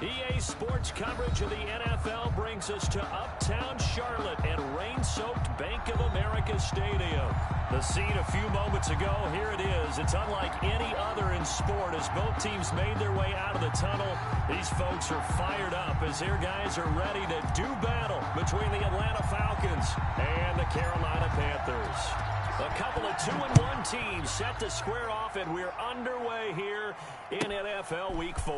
EA Sports coverage of the NFL brings us to uptown Charlotte at rain-soaked Bank of America Stadium. The scene a few moments ago, here it is. It's unlike any other in sport as both teams made their way out of the tunnel. These folks are fired up as their guys are ready to do battle between the Atlanta Falcons and the Carolina Panthers. A couple of 2-1 teams set to square off, and we're underway here in NFL Week 4.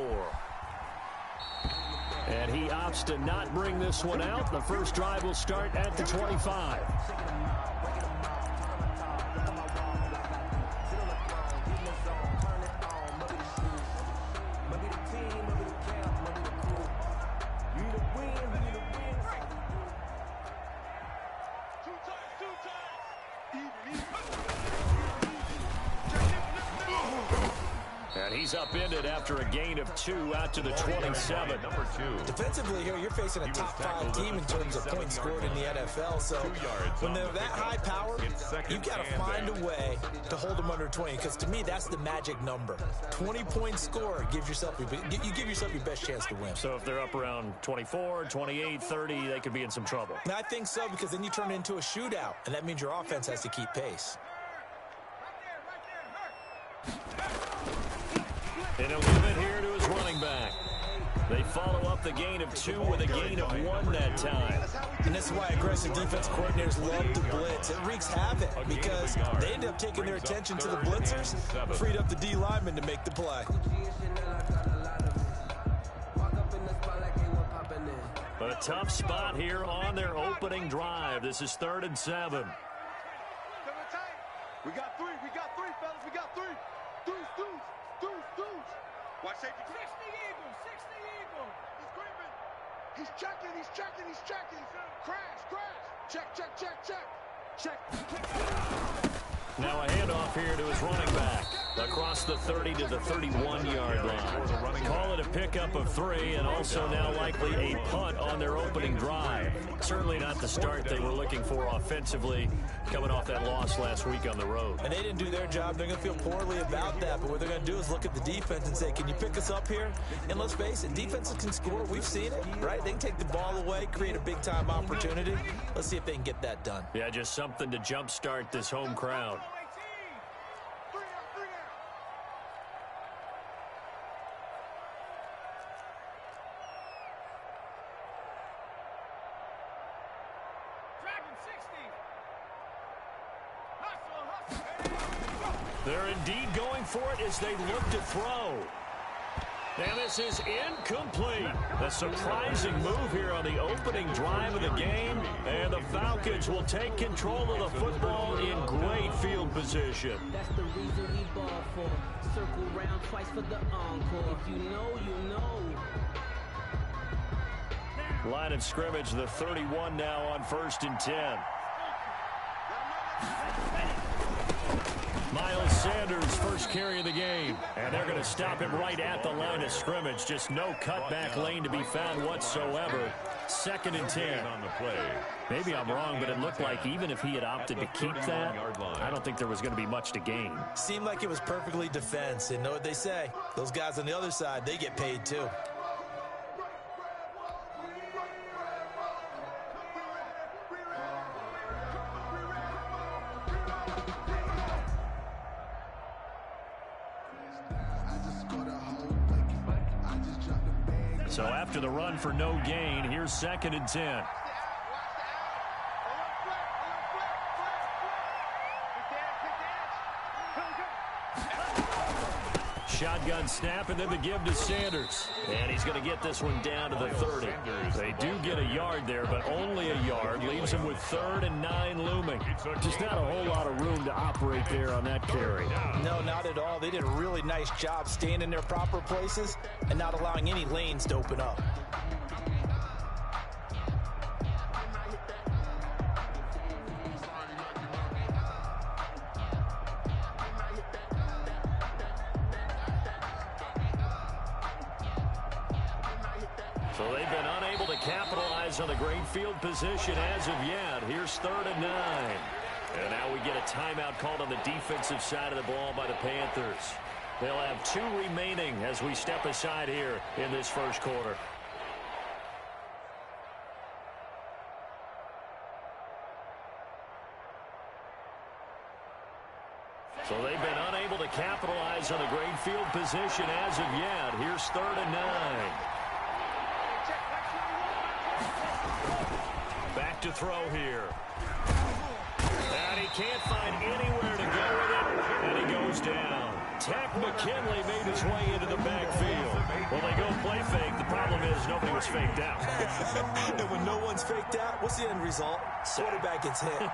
And he opts to not bring this one out. The first drive will start at the 25. He's upended after a gain of 2 out to the 27. Defensively here, you're facing a top 5 team in terms of points scored in the NFL. So when they're that high power, you've got to find a way to hold them under 20. Because to me, that's the magic number. 20-point score gives yourself you give yourself your best chance to win. So if they're up around 24, 28, 30, they could be in some trouble. And I think so, because then you turn it into a shootout, and that means your offense has to keep pace. And he'll give it here to his running back. They follow up the gain of 2 with a gain of 1 that time. And this is why aggressive defense coordinators love to blitz. It wreaks havoc because they end up taking their attention to the blitzers, freed up the D lineman to make the play. A tough spot here on their opening drive. This is 3rd and 7. We got 3, fellas. We got 3. Deuce. Watch safety. 60 Eagle. He's checking. Crash. Check. Now a handoff here to his running back. Across the 30 to the 31-yard line. Call it a pickup of 3, and also now likely a punt on their opening drive. Certainly not the start they were looking for offensively, coming off that loss last week on the road. And they didn't do their job. They're going to feel poorly about that. But what they're going to do is look at the defense and say, can you pick us up here? And let's face it, defenses can score. We've seen it, right? They can take the ball away, create a big-time opportunity. Let's see if they can get that done. Yeah, just something to jumpstart this home crowd. They're indeed going for it as they look to throw. And this is incomplete. A surprising move here on the opening drive of the game. And the Falcons will take control of the football in great field position. That's the reason we ball for. Circle round twice for the encore. If you know, you know. Line of scrimmage, the 31 now on 1st and 10. Miles Sanders, first carry of the game. And they're going to stop him right at the line of scrimmage. Just no cutback lane to be found whatsoever. 2nd and 10. On the play. Maybe I'm wrong, but it looked like even if he had opted to keep that, I don't think there was going to be much to gain. Seemed like it was perfectly defense. And know what they say? Those guys on the other side, they get paid too. So after the run for no gain, here's 2nd and 10. Shotgun snap, and then the give to Sanders. And he's going to get this one down to the 30. They do get a yard there, but only a yard. Leaves him with 3rd and 9 looming. Just not a whole lot of room to operate there on that carry. No, not at all. They did a really nice job staying in their proper places and not allowing any lanes to open up. So they've been unable to capitalize on the great field position as of yet. Here's 3rd and 9. And now we get a timeout called on the defensive side of the ball by the Panthers. They'll have 2 remaining as we step aside here in this first quarter. So they've been unable to capitalize on a great field position as of yet. Here's 3rd and 9. Back to throw here. And he can't find anywhere to go with it, and he goes down. Tech McKinley made his way into the backfield. Well, they go play fake. The problem is nobody was faked out. And when no one's faked out, what's the end result? Quarterback gets hit.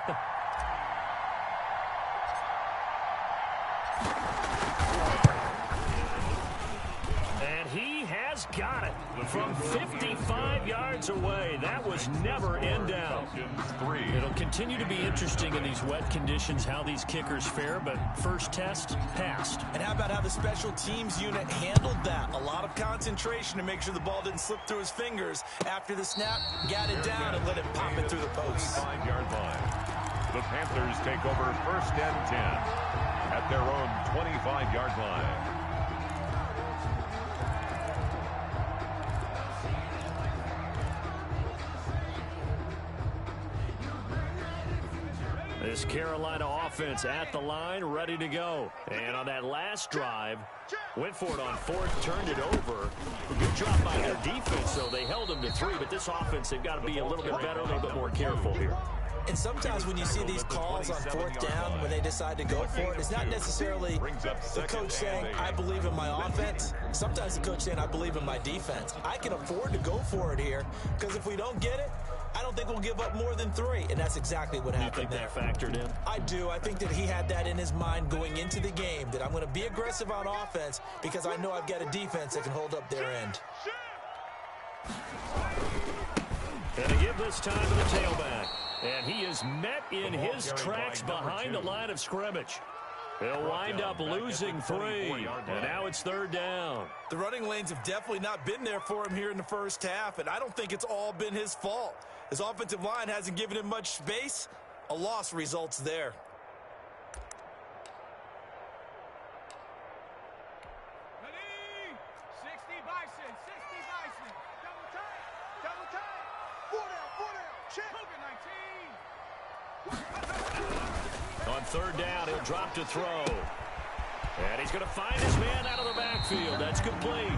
And he has got it from 55 yards away. That was never in doubt. It'll continue to be interesting in these wet conditions how these kickers fare, but first test, passed. And how about how the special teams unit handled that? A lot of concentration to make sure the ball didn't slip through his fingers. After the snap, got it down and let it pop it through the post. 5-yard line. The Panthers take over 1st and 10 at their own 25-yard line. This Carolina offense at the line, ready to go. And on that last drive, went for it on 4th, turned it over. Good job by their defense, though. They held them to 3, but this offense, they've got to be a little bit better, a little bit more careful here. And sometimes when you see these calls on 4th down, when they decide to go for it, it's not necessarily the coach saying, I believe in my offense. Sometimes the coach saying, I believe in my defense. I can afford to go for it here, because if we don't get it, I don't think we'll give up more than 3, and that's exactly what happened there. You think that factored in? I do. I think that he had that in his mind going into the game, that I'm going to be aggressive on offense because I know I've got a defense that can hold up their end. And to give this time to the tailback. And he is met in his tracks behind the line of scrimmage. They'll wind up losing 3, and now it's 3rd down. The running lanes have definitely not been there for him here in the first half, and I don't think it's all been his fault. His offensive line hasn't given him much space. A loss results there. Ready? 60 Bison, 60 Bison. Double tight, double tight. 4 down, check. Hogan 19. On 3rd down, he'll drop to throw. And he's going to find his man out of the backfield. That's complete.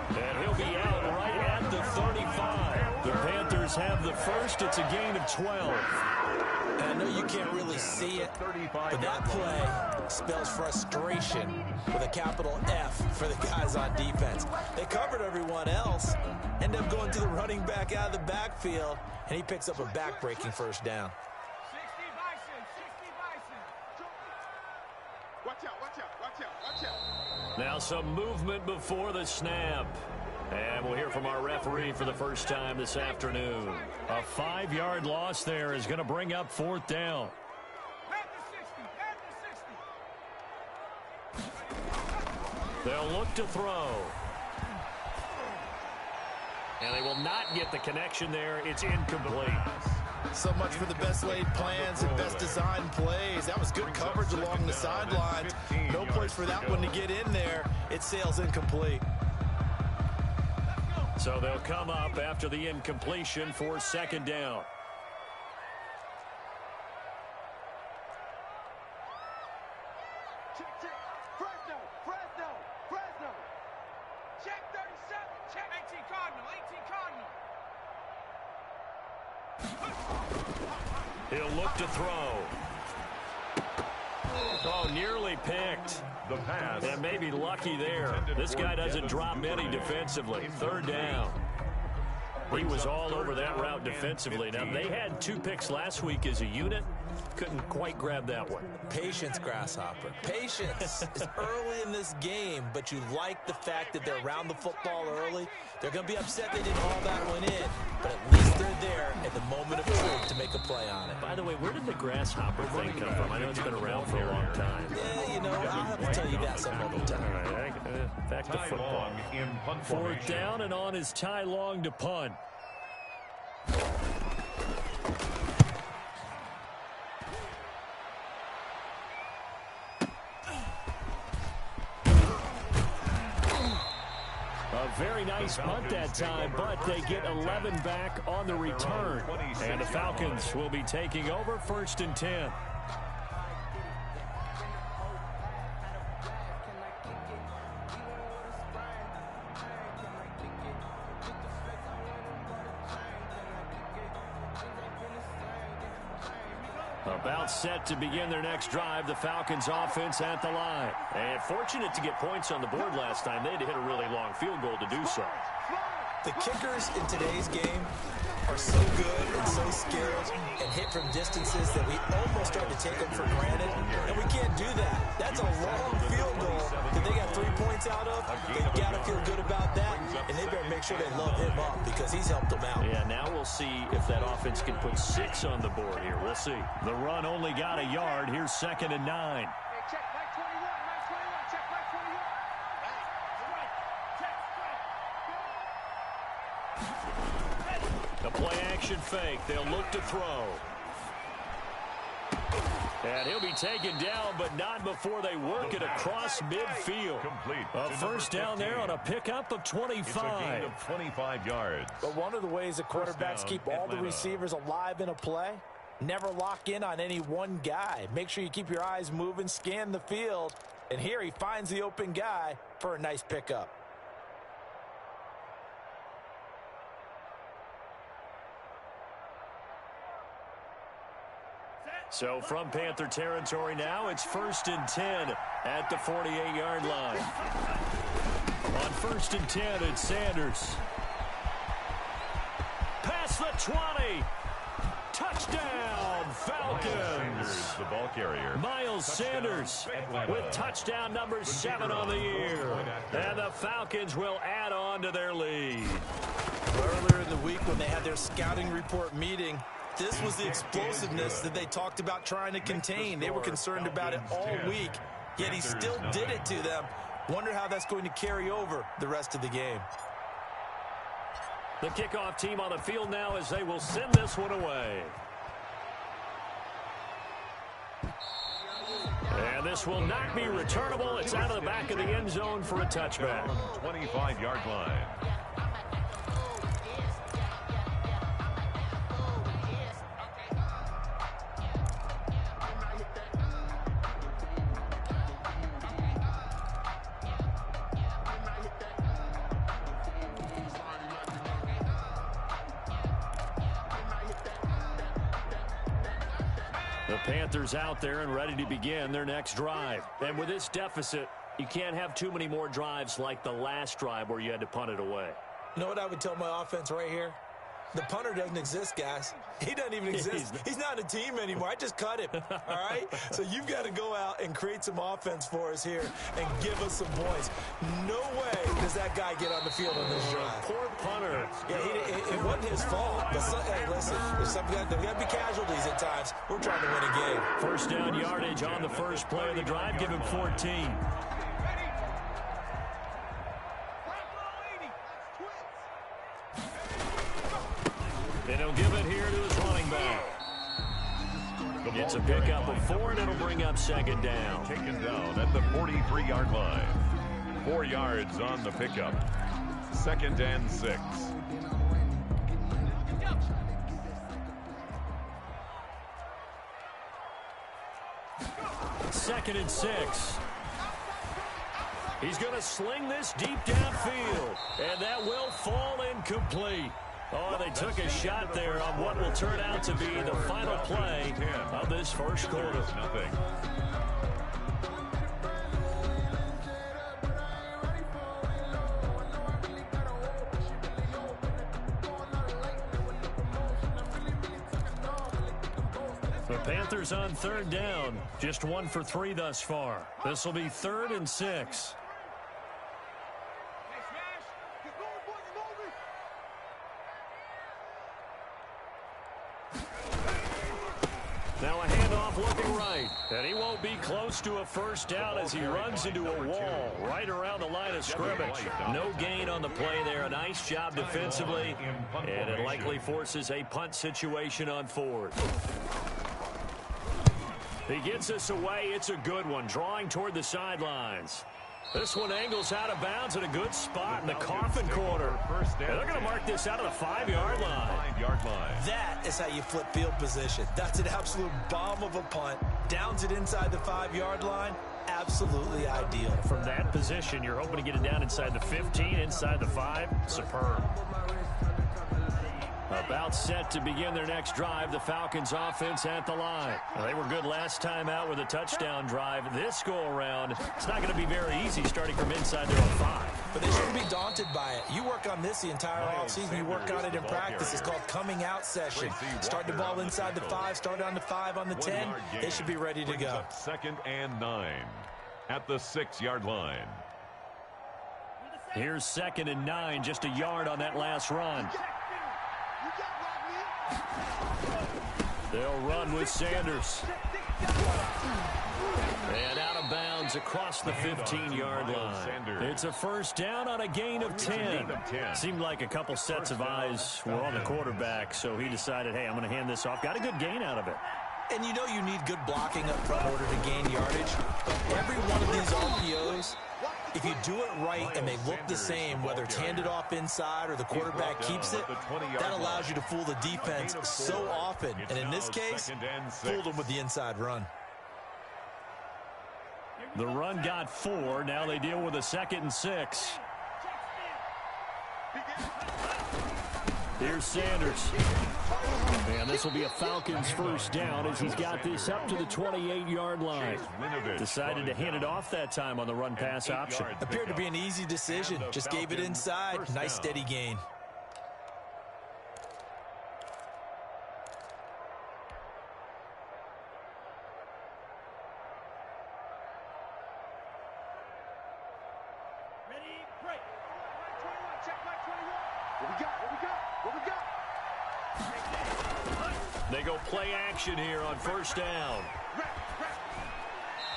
And he'll be out right at the 35. The Panthers have the first. It's a gain of 12. And I know you can't really see it, but that play spells frustration with a capital F for the guys on defense. They covered everyone else, end up going to the running back out of the backfield, and he picks up a back-breaking 1st down. 60 Bison, 60 Bison. Watch out, watch out, watch out, watch out. Now some movement before the snap. And we'll hear from our referee for the first time this afternoon. A 5-yard loss there is going to bring up 4th down. At the 60, They'll look to throw. And they will not get the connection there. It's incomplete. So much for the best laid plans and best designed plays. That was good coverage along the sidelines. No place for that one to get in there. It sails incomplete. So they'll come up after the incompletion for 2nd down. check, check. Fresno, Fresno, Fresno. Check 37, check 18 Cardinal, 18 Cardinal. He'll look to throw. Oh, nearly picked. The pass. And maybe lucky there. This guy doesn't drop many defensively. 3rd down. He was all over that route defensively. Now, they had 2 picks last week as a unit. Couldn't quite grab that one. Patience, Grasshopper. Patience is early in this game, but you like the fact that they're around the football early. They're going to be upset they didn't haul that one in, but at least they're there at the moment of truth to make a play on it. By the way, where did the Grasshopper thing come from? I know it's been around for a long time. Yeah, you know, I'll have to tell you that some other time. All right, back to football. 4th down, and on is Ty Long to punt. A very nice punt that time, but they get 11 back on the return. And the Falcons will be taking over 1st and 10. About set to begin their next drive, the Falcons offense at the line. And fortunate to get points on the board last time. They had to hit a really long field goal to do so. The kickers in today's game are so good and so skilled and hit from distances that we almost start to take them for granted, and we can't do that. That's a long field goal that they got 3 points out of. They've got to feel good about that, and they better make sure they load him up because he's helped them out. Yeah, now we'll see if that offense can put 6 on the board here. We'll see. The run only got a yard. Here's 2nd and 9. Hey, check back 21, back 21, check back 21. The play action fake. They'll look to throw. And he'll be taken down, but not before they work it across midfield. Complete. A first down there on a pickup of 25. It's a gain of 25 yards. But one of the ways the quarterbacks keep all the receivers alive in a play, never lock in on any one guy. Make sure you keep your eyes moving, scan the field, and here he finds the open guy for a nice pickup. So from Panther territory now, it's 1st and 10 at the 48-yard line. On 1st and 10, it's Sanders. Past the 20. Touchdown, Falcons. The ball carrier. Miles Sanders with touchdown number 7 on the year. And the Falcons will add on to their lead. Earlier in the week when they had their scouting report meeting, this was the explosiveness that they talked about trying to contain. They were concerned about it all week, yet he still did it to them. Wonder how that's going to carry over the rest of the game. The kickoff team on the field now as they will send this one away. And this will not be returnable. It's out of the back of the end zone for a touchback. 25-yard line. The Panthers out there and ready to begin their next drive. And with this deficit, you can't have too many more drives like the last drive where you had to punt it away. You know what I would tell my offense right here? The punter doesn't exist, guys. He doesn't even exist. He's not a team anymore. I just cut him, all right? So you've got to go out and create some offense for us here and give us some points. No way does that guy get on the field on this drive. Poor punter. Yeah, it wasn't his fault. But hey, listen, there's got to be casualties at times. We're trying to win a game. First down yardage on the first play of the drive. Give him 14. And he'll give it here to his running back. It's a pickup of 4, and it'll bring up 2nd down. Taken down at the 43-yard line. 4 yards on the pickup. 2nd and 6. Second and 6. He's going to sling this deep downfield, and that will fall incomplete. Oh, they took a shot there on what will turn out to be the final play of this first quarter. Nothing. The Panthers on 3rd down. Just 1 for 3 thus far. This will be 3rd and 6. Now a handoff looking right. And he won't be close to a first down as he runs into a wall right around the line of scrimmage. No gain on the play there. A nice job defensively. And it likely forces a punt situation on 4th. He gets us away. It's a good one. Drawing toward the sidelines. This one angles out of bounds at a good spot in the coffin corner. And they're going to mark this out of the 5-yard line. That is how you flip field position. That's an absolute bomb of a punt. Downs it inside the 5-yard line. Absolutely ideal. From that position, you're hoping to get it down inside the 15, inside the 5. Superb. About set to begin their next drive, the Falcons offense at the line. Well, they were good last time out with a touchdown drive. This go-around, it's not going to be very easy starting from inside their own 5. But they shouldn't be daunted by it. You work on this the entire offseason. You work on it in practice. It's called coming out session. Start the ball inside the 5, start on the 5, on the 10. They should be ready to go. 2nd and 9 at the 6-yard line. Here's 2nd and 9, just a yard on that last run. They'll run with Sanders. And out of bounds across the 15-yard line. It's a first down on a gain of 10. Seemed like a couple sets of eyes were on the quarterback, so he decided, hey, I'm going to hand this off. Got a good gain out of it. And you know you need good blocking up front in order to gain yardage. But every one of these RPOs, if you do it right and they look the same, whether it's handed off inside or the quarterback keeps it, that allows you to fool the defense so often. And in this case, fooled them with the inside run. The run got 4. Now they deal with a 2nd and 6. Here's Sanders. And this will be a Falcons first down as he's got this up to the 28-yard line. Decided to hand it off that time on the run-pass option. Appeared to be an easy decision. Just gave it inside. Nice steady gain. They go play action here on first down.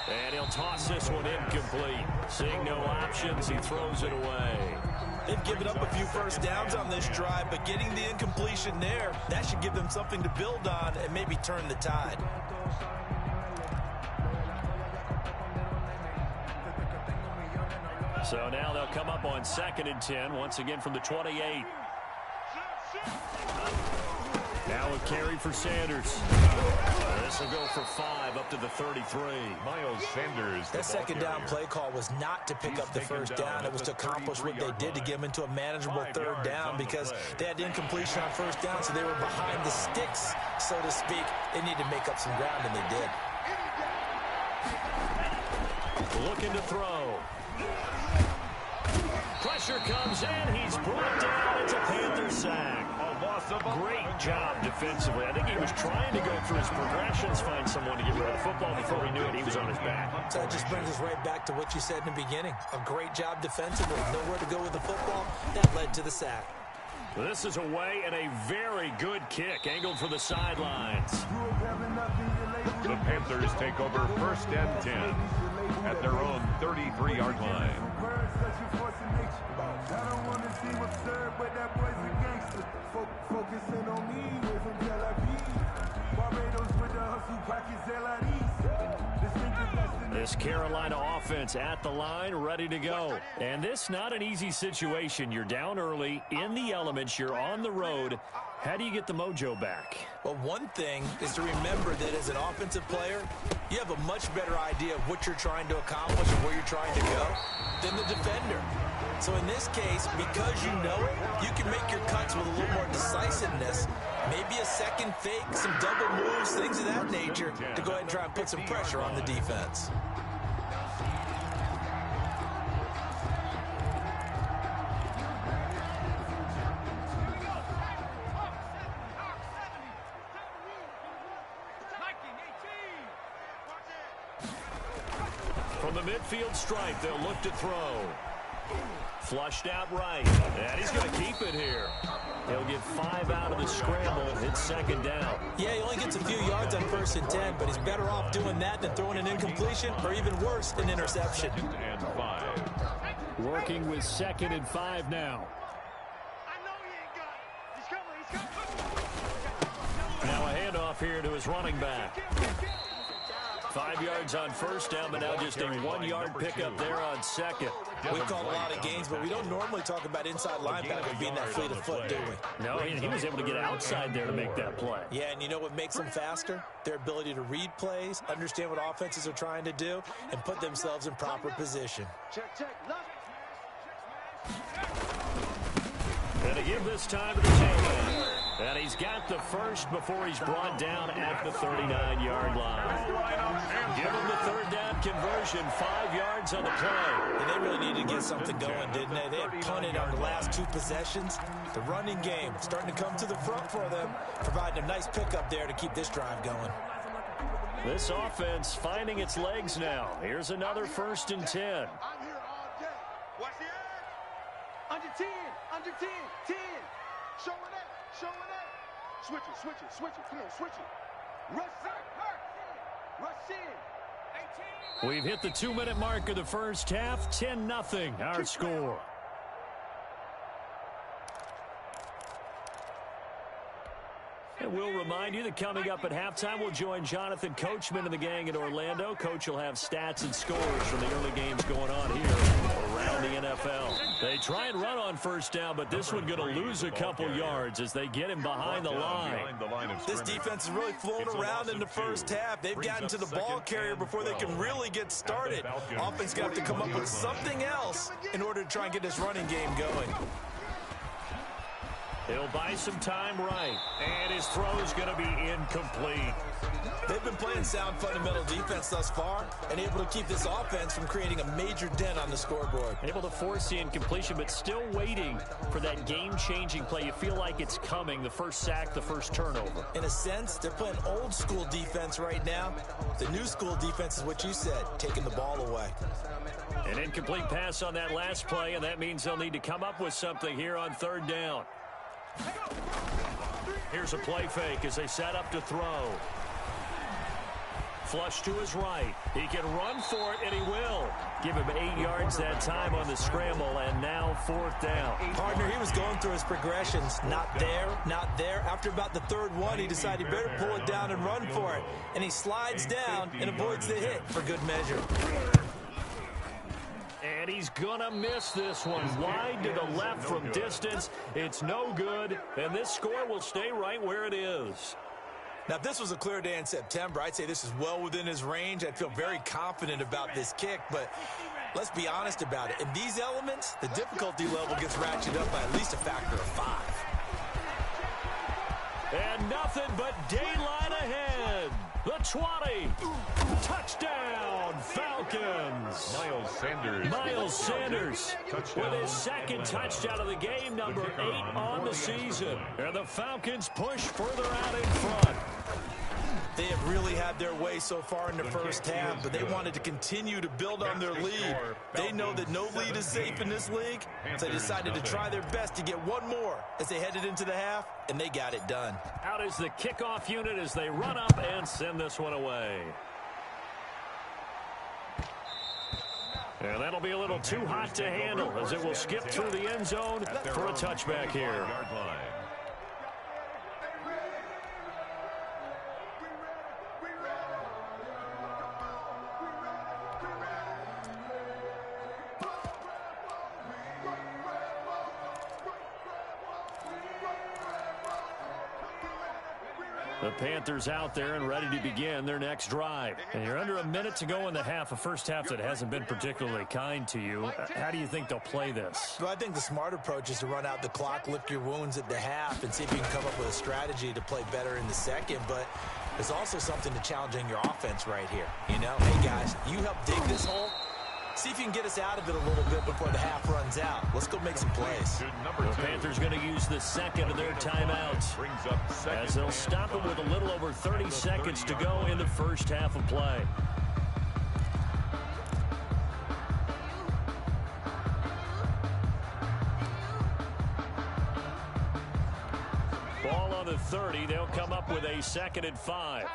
And he'll toss this one incomplete. Seeing no options, he throws it away. They've given up a few first downs on this drive, but getting the incompletion there, that should give them something to build on and maybe turn the tide. So now they'll come up on 2nd and 10, once again from the 28. Now a carry for Sanders. This will go for 5 up to the 33. Miles Sanders. That second down play call was not to pick up the first down. It was to accomplish what they did to get them into a manageable third down because they had incompletion on first down, so they were behind the sticks, so to speak. They needed to make up some ground, and they did. Looking to throw. Pressure comes in. He's brought down. It's a Panther sack. Great job defensively. I think he was trying to go through his progressions, find someone to get rid of the football. Before he knew it, he was on his back. So that just brings us right back to what you said in the beginning. A great job defensively. Nowhere to go with the football. That led to the sack. This is away and a very good kick. Angled for the sidelines. The Panthers take over 1st and 10 at their own 33-yard line. I don't want to see what's served, but that boy's a gangster. Focusing on me, way from Tel Aviv. Barbados with the hustle, pockets This Carolina offense at the line, ready to go. And this not an easy situation. You're down early, in the elements, you're on the road. How do you get the mojo back? Well, one thing is to remember that as an offensive player, you have a much better idea of what you're trying to accomplish and where you're trying to go than the defender. So in this case, because you know it, you can make your cuts with a little more decisiveness. Maybe a second fake, some double moves, things of that nature to go ahead and try and put some pressure on the defense. From the midfield stripe, they'll look to throw. Flushed out right. And he's going to keep it here. He'll get 5 out of the scramble. It's second down. Yeah, he only gets a few yards on 1st and 10, but he's better off doing that than throwing an incompletion or even worse, an interception. And 5. Working with 2nd and 5 now. Now a handoff here to his running back. 5 yards on first down, but now just a 1-yard pickup there on second. We call a lot of gains, but we don't normally talk about inside linebacker being that fleet of foot, do we? No, he was able to get outside there to make that play. Yeah, and you know what makes them faster? Their ability to read plays, understand what offenses are trying to do, and put themselves in proper position. And to give this time to the team. And he's got the first before he's brought down at the 39-yard line. Give him the third down conversion, 5 yards on the play. And they really needed to get something going, didn't they? They had punted on the last 2 possessions. The running game starting to come to the front for them, providing a nice pickup there to keep this drive going. This offense finding its legs now. Here's another 1st and 10. I'm here all day. Watch the edge. Under 10, under 10, 10. Showing that, showing that. Switch it, switch it, switch it. Come on, switch it. Rush in, rush in. We've hit the 2-minute mark of the first half. 10-0 our score. And we'll remind you that coming up at halftime, we'll join Jonathan Coachman and the gang in Orlando. Coach will have stats and scores from the early games going on here around the NFL. They try and run on first down, but this one going to lose a couple yards as they get him behind the line. This defense is really flown around in the first half. They've gotten to the ball carrier before they can really get started. Offense got to come up with something else in order to try and get this running game going. He'll buy some time right, and his throw's going to be incomplete. They've been playing sound fundamental defense thus far and able to keep this offense from creating a major dent on the scoreboard. Able to force the incompletion, but still waiting for that game-changing play. You feel like it's coming, the first sack, the first turnover. In a sense, they're playing old-school defense right now. The new school defense is what you said, taking the ball away. An incomplete pass on that last play, and that means they'll need to come up with something here on third down. Here's a play fake as they set up to throw. Flush to his right. He can run for it, and he will. Give him 8 yards that time on the scramble, and now 4th down. Partner, he was going through his progressions. Not there, not there. After about the 3rd one, he decided he better pull it down and run for it. And he slides down and avoids the hit for good measure. And he's going to miss this one. Wide to the left from distance. It's no good, and this score will stay right where it is. Now, if this was a clear day in September, I'd say this is well within his range. I'd feel very confident about this kick, but let's be honest about it. In these elements, the difficulty level gets ratcheted up by at least a factor of 5. And nothing but daylight ahead. The 20. Touchdown, Falcons. Miles Sanders with his 2nd touchdown of the game, number 8 on the season. And the Falcons push further out in front. They have really had their way so far in the first half, but they wanted to continue to build on their lead. They know that no lead is safe in this league, so they decided to try their best to get one more as they headed into the half, and they got it done. Out is the kickoff unit as they run up and send this one away. And that'll be a little too hot to handle as it will skip through the end zone for a touchback here. The Panthers out there and ready to begin their next drive. And you're under a minute to go in the half, a first half that hasn't been particularly kind to you. How do you think they'll play this? Well, I think the smart approach is to run out the clock, lick your wounds at the half, and see if you can come up with a strategy to play better in the second. But there's also something to challenging your offense right here. You know, hey, guys, you help dig this hole. See if you can get us out of it a little bit before the half runs out. Let's go make some plays. The Panthers going to use the 2nd of their timeouts as they'll stop it with a little over 30 seconds to go in the first half of play. Ball on the 30. They'll come up with a 2nd and 5.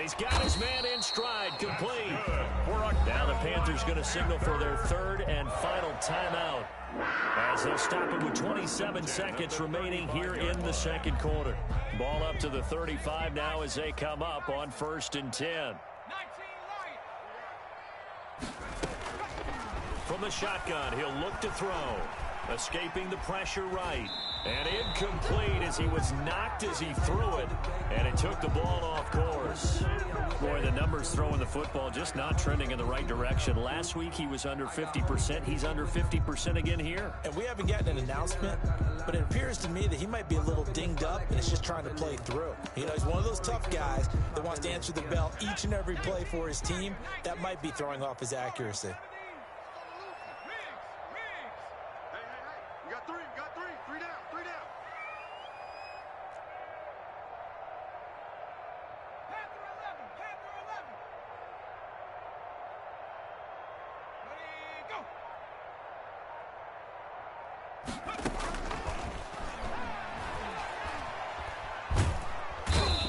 he's got his man in stride, complete. Now the Panthers going to signal for their third and final timeout, as they'll stop it with 27 seconds remaining here in the second quarter. Ball up to the 35 now as they come up on 1st and 10. From the shotgun, he'll look to throw. Escaping the pressure right. And incomplete as he was knocked as he threw it. And it took the ball off course. Boy, the numbers throwing the football just not trending in the right direction. Last week he was under 50%. He's under 50% again here. And we haven't gotten an announcement, but it appears to me that he might be a little dinged up and is just trying to play through. You know, he's one of those tough guys that wants to answer the bell each and every play for his team. That might be throwing off his accuracy.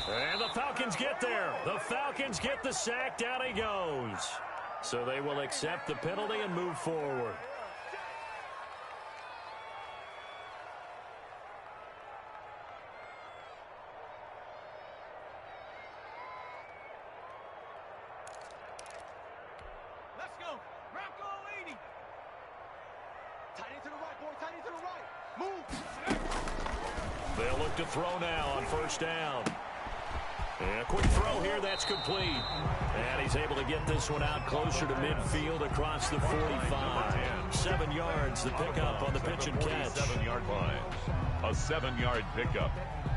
And the Falcons get there. The Falcons get the sack. Down he goes. So they will accept the penalty and move forward. Let's go. Rocco leading. Tight end to the right, boy. Tight end to the right. Move. They'll look to throw now on 1st down. And a quick throw here, that's complete. And he's able to get this one out closer to midfield across the 45. 7 yards, the pickup on the pitch and catch. 7-yard line. A 7-yard pickup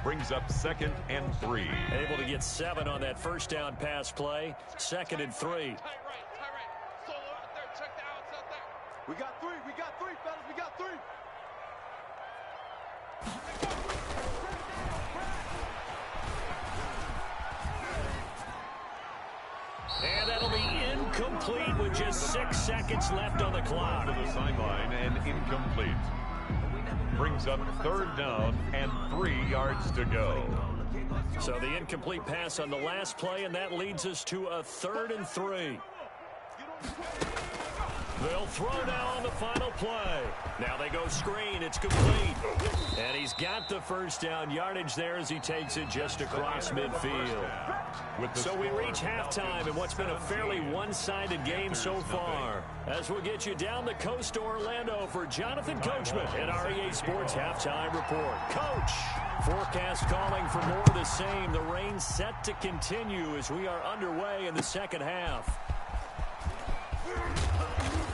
brings up 2nd and 3. Able to get 7 on that 1st down pass play. 2nd and 3. Tight right. Solo out there. Check the outs out there. We got 3, fellas. We got 3. And that'll be incomplete with just 6 seconds left on the clock. To the sideline and incomplete. Brings up 3rd down and 3 yards to go. So the incomplete pass on the last play, and that leads us to a 3rd and 3. They'll throw now on the final play. Now they go screen. It's complete. And he's got the 1st down yardage there as he takes it just across midfield. So we reach halftime in what's been a fairly one-sided game so far. As we'll get you down the coast to Orlando for Jonathan Coachman at REA Sports Halftime Report. Coach, forecast calling for more of the same. The rain set to continue as we are underway in the second half.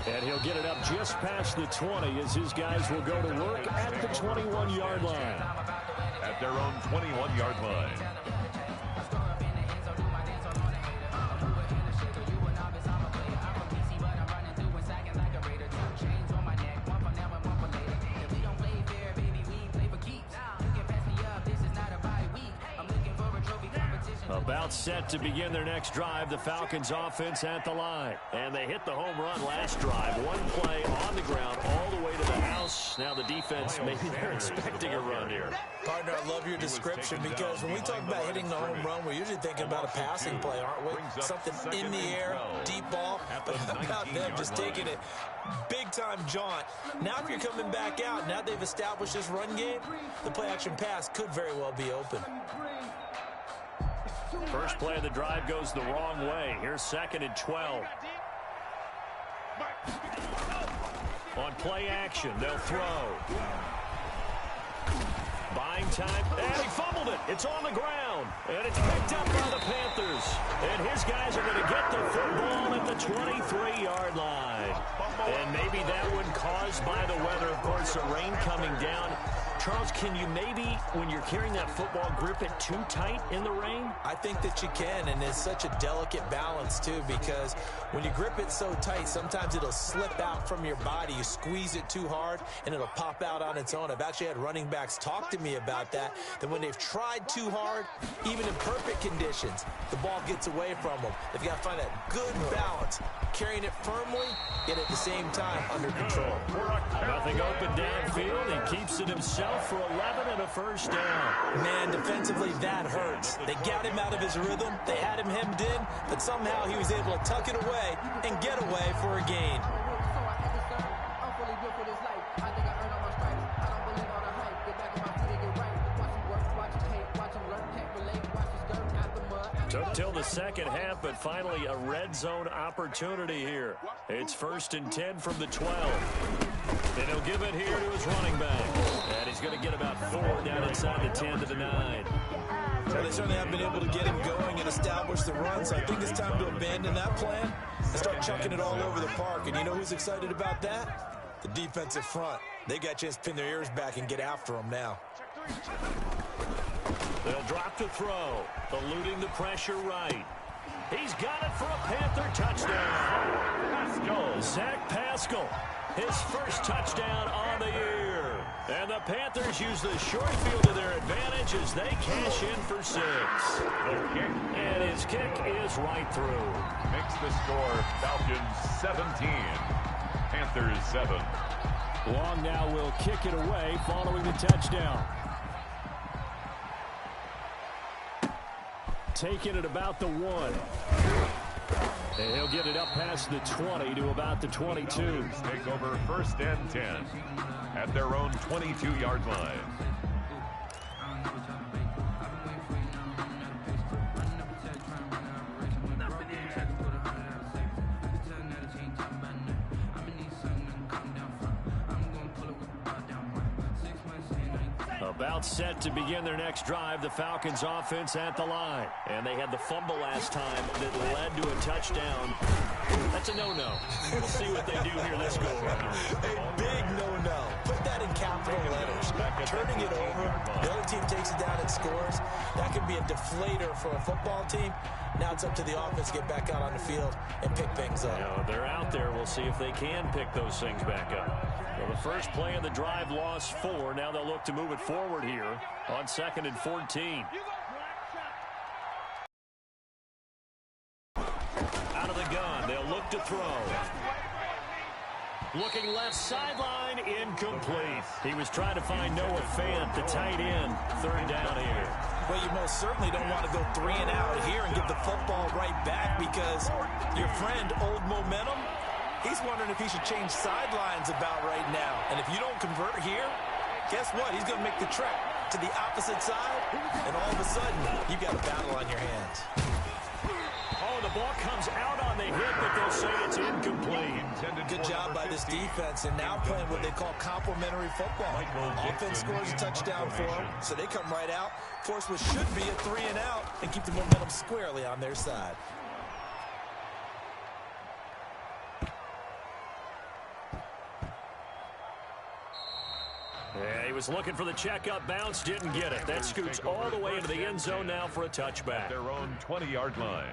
And he'll get it up just past the 20 as his guys will go to work at the 21-yard line. At their own 21-yard line. About set to begin their next drive, the Falcons offense at the line. And they hit the home run last drive. One play on the ground all the way to the house. Now the defense, maybe they're expecting a run here. Partner, I love your description because when we talk about hitting the home run, we're usually thinking about a passing play, aren't we? Something in the air, deep ball. But how about them just taking it big-time jaunt? Now if you're coming back out, now they've established this run game, the play-action pass could very well be open. First play of the drive goes the wrong way. Here's 2nd and 12. On play action, they'll throw. Buying time, and he fumbled it. It's on the ground, and it's picked up by the Panthers. And his guys are going to get the football at the 23-yard line. And maybe that one caused by the weather. Of course, the rain coming down. Charles, can you maybe, when you're carrying that football, grip it too tight in the rain? I think that you can, and it's such a delicate balance, too, because when you grip it so tight, sometimes it'll slip out from your body. You squeeze it too hard, and it'll pop out on its own. I've actually had running backs talk to me about that when they've tried too hard, even in perfect conditions, the ball gets away from them. They've got to find that good balance, carrying it firmly, yet at the same time under control. Nothing open downfield. He keeps it himself. off for 11 and a first down. Man, defensively, that hurts. They got him out of his rhythm. They had him hemmed in, but somehow he was able to tuck it away and get away for a gain. Took till the second half, but finally a red zone opportunity here. It's 1st and 10 from the 12. And he'll give it here to his running back. And he's going to get about 4 down inside the 10 to the 9. Well, they certainly have been able to get him going and establish the run, so I think it's time to abandon that plan and start chucking it all over the park. And you know who's excited about that? The defensive front. They got a chance to pin their ears back and get after him now. They'll drop to throw, eluding the pressure right. He's got it for a Panther touchdown. Zach Pascal, his first touchdown on the year. And the Panthers use the short field to their advantage as they cash in for 6. And his kick is right through. Makes the score Falcons 17, Panthers 7. Long now will kick it away following the touchdown. Taking it about the 1. And he'll get it up past the 20 to about the 22. Take over 1st and 10 at their own 22-yard line. About set to begin their next drive, the Falcons offense at the line. And they had the fumble last time that led to a touchdown. That's a no-no. We'll see what they do here this go around. A big no-no. Put that in capital letters. Turning it over, the other team takes it down and scores. That could be a deflator for a football team. Now it's up to the offense to get back out on the field and pick things up. You know, they're out there. We'll see if they can pick those things back up. Well, the first play of the drive lost 4. Now they'll look to move it forward here on 2nd and 14. Out of the gun, they'll look to throw. Looking left sideline, incomplete. He was trying to find Noah Fant, the tight end. 3rd down here. Well, you most certainly don't want to go 3 and out here and give the football right back because your friend, Old Momentum, he's wondering if he should change sidelines about right now. And if you don't convert here, guess what? He's going to make the trek to the opposite side, and all of a sudden, you've got a battle on your hands. Oh, the ball comes out on the hit, but they'll say it's incomplete. Good job by this defense, and now playing what they call complementary football. Offense scores a touchdown for them, so they come right out, force what should be a 3 and out, and keep the momentum squarely on their side. Yeah, he was looking for the checkup bounce, didn't get it. That scoots all the way into the end zone now for a touchback. At their own 20-yard line.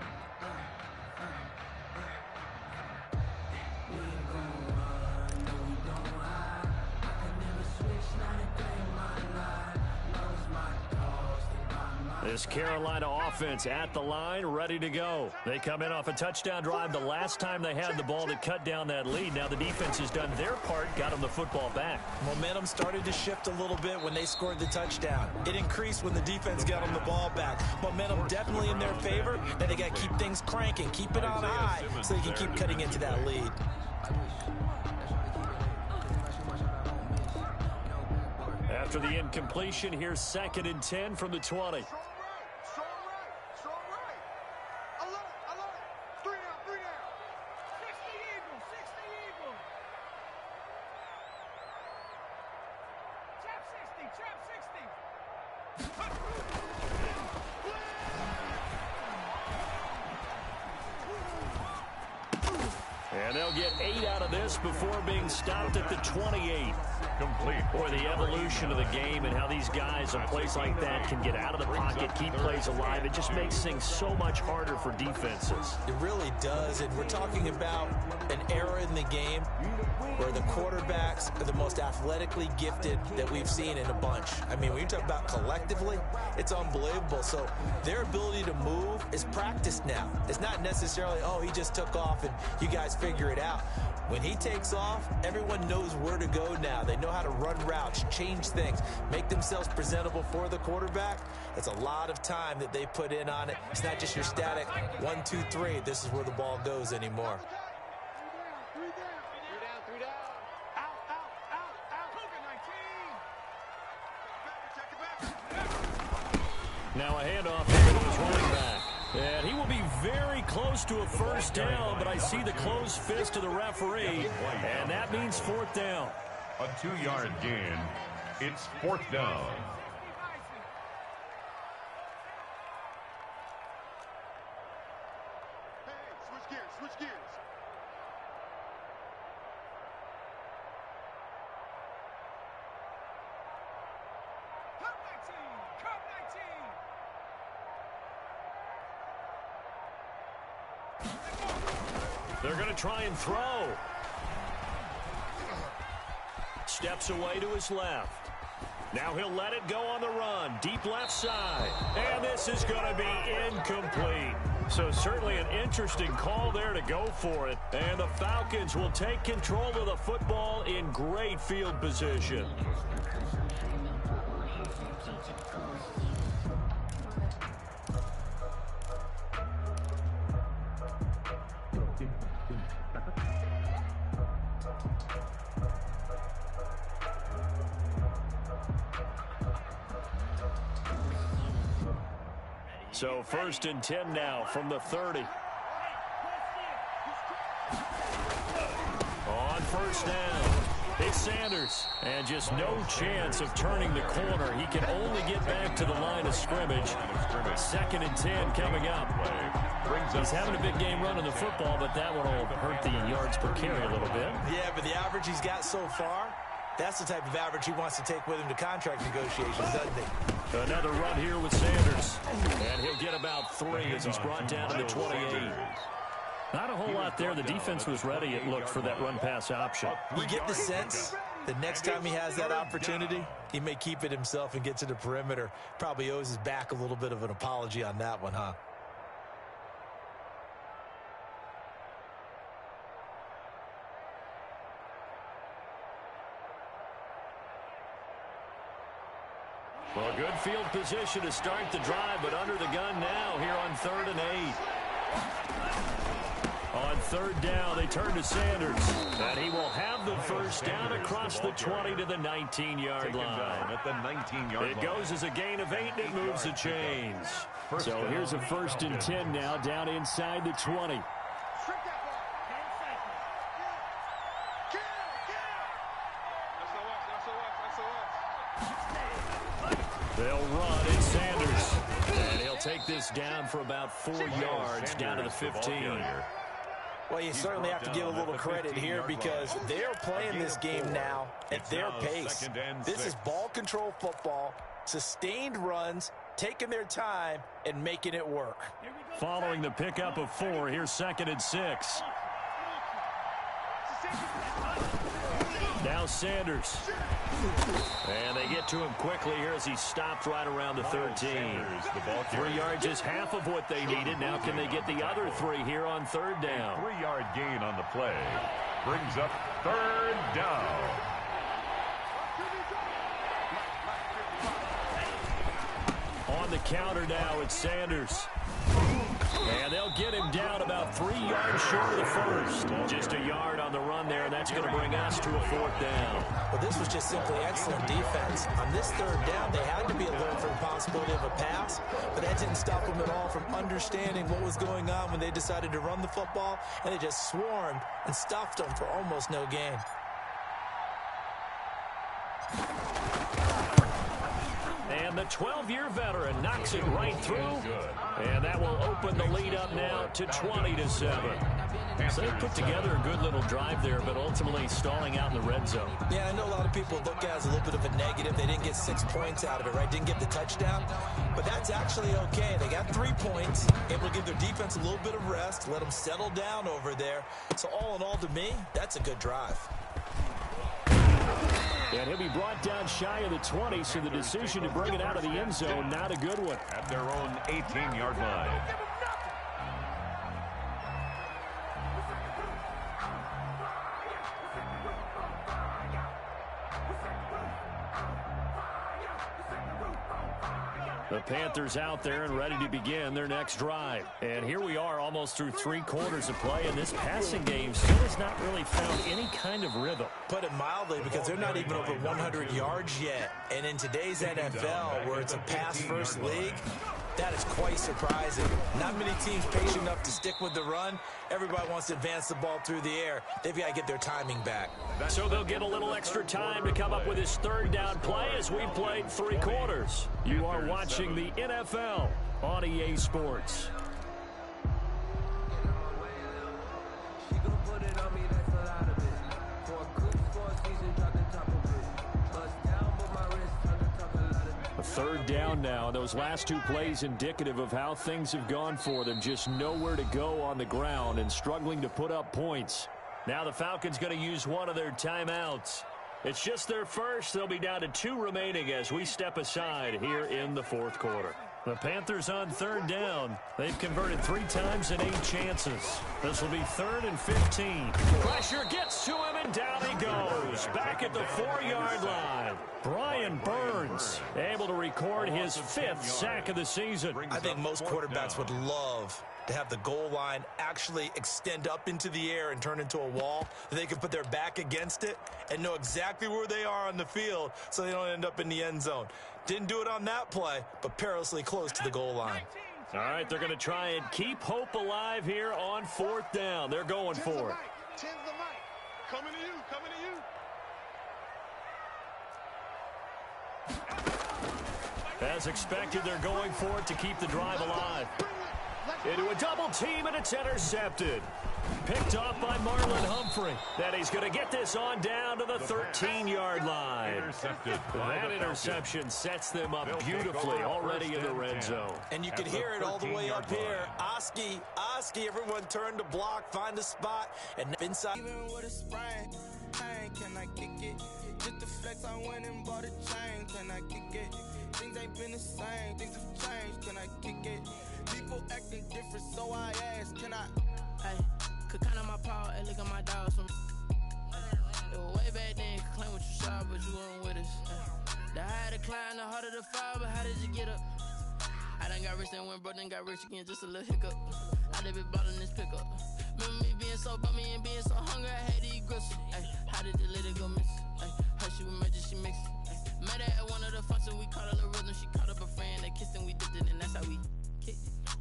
This Carolina offense at the line, ready to go. They come in off a touchdown drive the last time they had the ball to cut down that lead. Now the defense has done their part, got them the football back. Momentum started to shift a little bit when they scored the touchdown. It increased when the defense got them the ball back. Momentum definitely in their favor. Now they got to keep things cranking, keep it on high so they can keep cutting into that lead. After the incompletion, here's 2nd and 10 from the 20. And they'll get 8 out of this before being stopped at the 28. Complete. Boy, the evolution of the game and how these guys, a place like that, can get out of the pocket, keep plays alive. It just makes things so much harder for defenses. It really does, and we're talking about an era in the game where the quarterbacks are the most athletically gifted that we've seen in a bunch. I mean, when you talk about collectively, it's unbelievable. So their ability to move is practiced now. It's not necessarily, oh, he just took off and you guys figure it out. When he takes off, everyone knows where to go now. They know how to run routes, change things, make themselves presentable for the quarterback. It's a lot of time that they put in on it. It's not just your static 1, 2, 3. This is where the ball goes anymore. Now a handoff here to his running back. And he will be very close to a first down, but I see the closed fist of the referee, and that means fourth down. A 2-yard gain. It's fourth down. Hey, switch gears, switch gears. They're going to try and throw. Steps away to his left. Now he'll let it go on the run. Deep left side. And this is going to be incomplete. So certainly an interesting call there to go for it. And the Falcons will take control of the football in great field position. So first and 10 now from the 30. On first down, it's Sanders. And just no chance of turning the corner. He can only get back to the line of scrimmage. Second and 10 coming up. He's having a big game running the football, but that one will hurt the yards per carry a little bit. Yeah, but the average he's got so far, that's the type of average he wants to take with him to contract negotiations, doesn't he? Another run here with Sanders. And he'll get about 3 as he's brought down to the 28. Not a whole lot there. The defense was ready, it looked, for that run-pass option. You get the sense the next time he has that opportunity, he may keep it himself and get to the perimeter. Probably owes his back a little bit of an apology on that one, huh? Well, good field position to start the drive, but under the gun now here on 3rd and 8. On 3rd down, they turn to Sanders. And he will have the first down across the 20 to the 19-yard line. At the 19-yard line. It goes as a gain of 8, and it moves the chains. So here's a 1st and 10 now, down inside the 20. They'll run. It's Sanders. And he'll take this down for about 4 yards, down to the 15. Well, you certainly have to give a little credit here because they're playing this game now at their pace. This is ball control football, sustained runs, taking their time, and making it work. Following the pickup of 4, here's 2nd and 6. Now Sanders. And they get to him quickly here as he stopped right around the 13. 3 yards is half of what they needed. Now can they get the other 3 here on 3rd down? 3-yard gain on the play. Brings up 3rd down. On the counter now, it's Sanders. And they'll get him down about 3 yards short of the first. Just a yard on the run there, and that's going to bring us to a 4th down. Well, this was just simply excellent defense. On this 3rd down, they had to be alert for the possibility of a pass, but that didn't stop them at all from understanding what was going on when they decided to run the football, and they just swarmed and stuffed them for almost no gain. And the 12-year veteran knocks it right through. And that will open the lead up now to 20-7. So they put together a good little drive there, but ultimately stalling out in the red zone. Yeah, I know a lot of people look at it as a little bit of a negative. They didn't get 6 points out of it, right? Didn't get the touchdown. But that's actually okay. They got 3 points, able to give their defense a little bit of rest, let them settle down over there. So all in all, to me, that's a good drive. And he'll be brought down shy of the 20, so the decision to bring it out of the end zone, not a good one. At their own 18-yard line. The Panthers out there and ready to begin their next drive. And here we are almost through 3 quarters of play, and this passing game still has not really found any kind of rhythm. Put it mildly, because they're not even over 100 yards yet. And in today's NFL, where it's a pass-first league, that is quite surprising. Not many teams patient enough to stick with the run. Everybody wants to advance the ball through the air. They've got to get their timing back. So they'll get a little extra time to come up with his 3rd down play as we played 3 quarters. You are watching the NFL on EA Sports. A 3rd down now. Those last 2 plays indicative of how things have gone for them. Just nowhere to go on the ground and struggling to put up points. Now the Falcons going to use one of their timeouts. It's just their first. They'll be down to 2 remaining as we step aside here in the 4th quarter. The Panthers on 3rd down. They've converted 3 times in 8 chances. This will be 3rd and 15. Pressure gets to him, and down he goes. Back at the 4-yard line. Brian Birdz able to record his 5th sack of the season. I think most quarterbacks would love to have the goal line actually extend up into the air and turn into a wall. They can put their back against it and know exactly where they are on the field so they don't end up in the end zone. Didn't do it on that play, but perilously close to the goal line. All right, they're going to try and keep hope alive here on 4th down. They're going for it. Tens the mic. Coming to you, coming to you. As expected, they're going for it to keep the drive alive. Into a double team, and it's intercepted. Picked off by Marlon Humphrey. Then he's going to get this on down to the 13-yard line. That interception sets them up beautifully already in the red zone. And you can hear it all the way up here. Oski, everyone turn to block, find a spot, and inside. Even with a sprain, can I kick it? Just the flex, I went and bought a chain. Can I kick it? Things ain't been the same, things have changed. Can I kick it? People acting different, so I ask, can I? Hey, could count on my power, hey, look at my dogs. Way back then, could claim what you saw, but you weren't with us. The higher the climb, the harder the fall, but how did you get up? I done got rich, then went broke, then got rich again, just a little hiccup. I done been ballin' this pickup. Remember me being so bummy and being so hungry, I had to eat gristle. Ay, how did the lady go miss? Ay, how she was magic, she mixed. Met her at one of the functions, we caught her the rhythm, she caught up a friend, they kissed and we dipped it, and that's how we kicked it.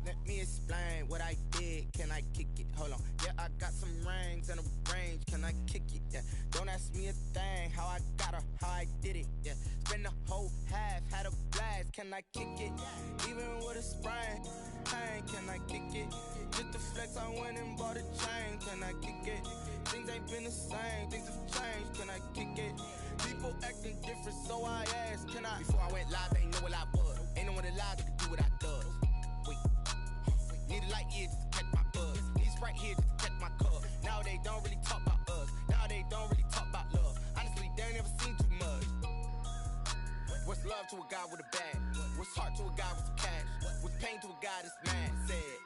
Let me explain what I did. Can I kick it? Hold on. Yeah, I got some rings and a range. Can I kick it? Yeah. Don't ask me a thing. How I got her, how I did it. Yeah. Spend the whole half, had a blast. Can I kick it? Even with a sprain. Hey, can I kick it? Just the flex, I went and bought a chain. Can I kick it? Things ain't been the same. Things have changed. Can I kick it? People acting different, so I asked, can I? Before I went live, they know what I was. Ain't no one alive that could do what I does. Wait. Need a light here just to catch my buzz. Need Sprite here just to catch my cup. Now they don't really talk about us. Now they don't really talk about love. Honestly, they ain't never seen too much. What's love to a guy with a bag? What's heart to a guy with some cash? What's pain to a guy that's mad? Said.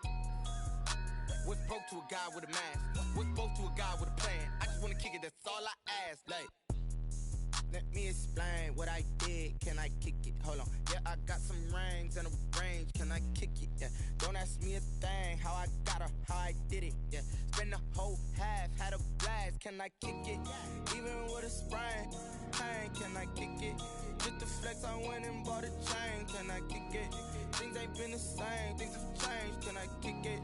What's broke to a guy with a mask? What's both to a guy with a plan? I just wanna kick it, that's all I ask. Like, let me explain what I did. Can I kick it? Hold on. Yeah, I got some rings and a range. Can I kick it? Yeah. Don't ask me a thing. How I got her, how I did it. Yeah. Spend the whole half, had a blast. Can I kick it? Even with a sprain. Hey, can I kick it? Just the flex, I went and bought a chain. Can I kick it? Things ain't been the same. Things have changed. Can I kick it?